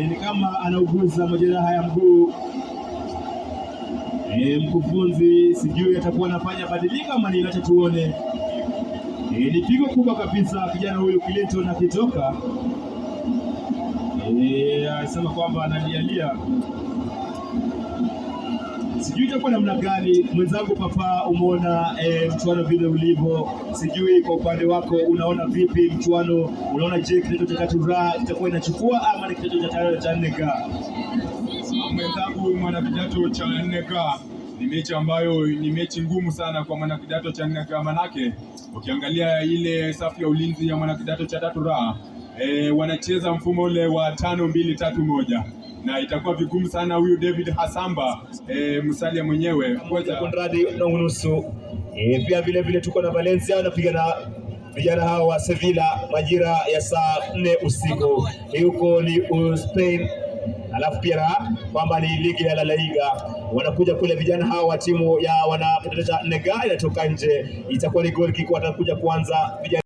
Ni kama anauguza majeraha ya mguu. Mkufunzi sijui atakuwa anafanya badilika ama ni acha tuone. Ni pigo kubwa kabisa kijana huyu Clinton akitoka. Anasema kwamba analialia. Sijui itakuwa namna gani mwenzangu Papa, umeona mchuano vile ulivyo. Sijui kwa upande wako unaona vipi mchuano? Unaona je kitu cha tatu itakuwa inachukua ama ni kitu cha nne ga? Mwenzangu, mwana kidato cha 4K ni mechi ambayo ni mechi ngumu sana kwa mwana kidato cha 4K, manake ukiangalia ile safu ya ulinzi ya mwana kidato cha 3R wanacheza mfumo ule wa 5-2-3-1 na itakuwa vigumu sana huyu David Hasamba Musalia mwenyewe kwa Konradi na unusu. Pia vile vile tuko na Valencia anapigana vijana hao wa Sevilla majira ya saa 4 usiku. Huko ni Spain. Alafu pia kwamba ni ligi ya La Liga wanakuja kule vijana hao wa timu ya wana kidato cha 4K inatoka nje, itakuwa ni goal kick watakuja kuanza vijana